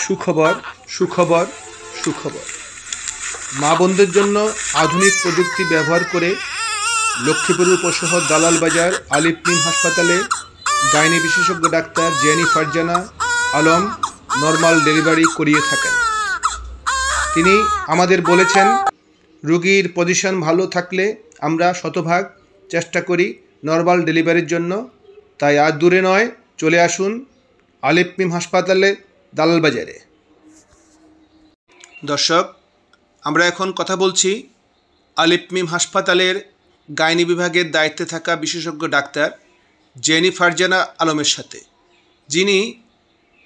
সুখবর সুখবর সুখবর। মা বোনদের জন্য আধুনিক প্রযুক্তি ব্যবহার করে লক্ষ্মীপুর উপশহর দালাল বাজার আলিফ মিম হাসপাতালে গাইনি বিশেষজ্ঞ doctor jenny Farzana Alam normal delivery করিয়ে থাকেন। তিনি আমাদের বলেছেন, রোগীর পজিশন ভালো থাকলে আমরা শতভাগ চেষ্টা করি নর্মাল ডেলিভারির জন্য। তাই আর দূরে নয়, চলে আসুন আলিফ মিম হাসপাতালে দালাল বাজারে। দর্শক, আমরা এখন কথা বলছি আলিফ মিম হাসপাতালের গাইনি বিভাগের দায়িত্বে থাকা বিশেষজ্ঞ ডাক্তার জেনি ফারজানা আলমের সাথে, যিনি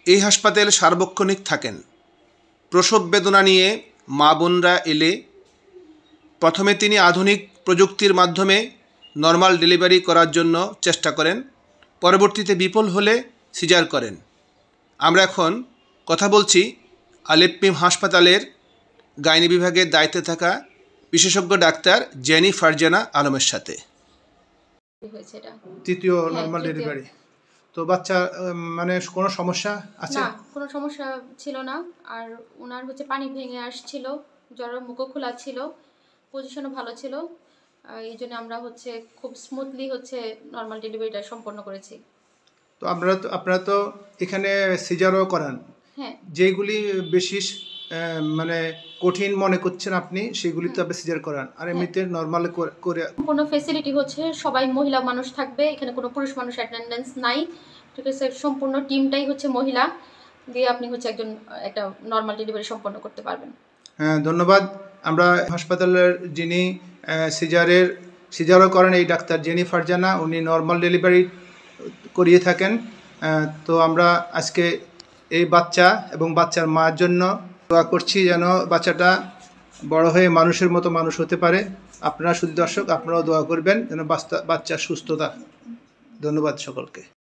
এই হাসপাতালে সার্বক্ষণিক থাকেন। প্রসব বেদনা নিয়ে মা বোনরা এলে প্রথমে তিনি আধুনিক প্রযুক্তির মাধ্যমে নর্মাল ডেলিভারি করার জন্য চেষ্টা করেন, পরবর্তীতে বিফল হলে সিজার করেন। আমরা এখন কথা বলছি আলিফ মিম হাসপাতালের গাইনি বিভাগের দায়িত্বে থাকা বিশেষজ্ঞ ডাক্তার জেনি ফারজানা আলমের সাথে। তৃতীয় নর্মাল ডেলিভারি তো বাচ্চা মানে কোনো সমস্যা আছে না? কোনো সমস্যা ছিল না। আর ওনার পানি ভেঙে আসছিল, জ্বরের মুখও খোলা ছিল, পজিশনও ভালো ছিল। এই জন্য আমরা খুব স্মুথলি নর্মাল ডেলিভারিটা সম্পন্ন করেছি। তো আপনারা তো এখানে সিজারও করান। হ্যাঁ, যেগুলি বেশি মানে কঠিন মনে করছেন আপনি, সেগুলি তো আপনি সিজার করান। আর এমনিতে নর্মাল করে সম্পূর্ণ ফ্যাসিলিটি সবাই মহিলা মানুষ থাকবে, এখানে কোনো পুরুষ মানুষ অ্যাটেন্ডেন্স নাই। ঠিক আছে, সম্পূর্ণ টিমটাই মহিলা দিয়ে আপনি একটা নর্মাল ডেলিভারি সম্পন্ন করতে পারবেন। হ্যাঁ, ধন্যবাদ। আমরা হাসপাতালের যিনি সিজারও করেন এই ডাক্তার জেনি ফারজানা, উনি নর্মাল ডেলিভারি করিয়ে থাকেন। তো আমরা আজকে এই বাচ্চা এবং বাচ্চার মার জন্য দোয়া করছি যেন বাচ্চাটা বড় হয়ে মানুষের মতো মানুষ হতে পারে। আপনারা শুধু দর্শক, আপনারাও দোয়া করবেন যেন বাচ্চা সুস্থতা। ধন্যবাদ সকলকে।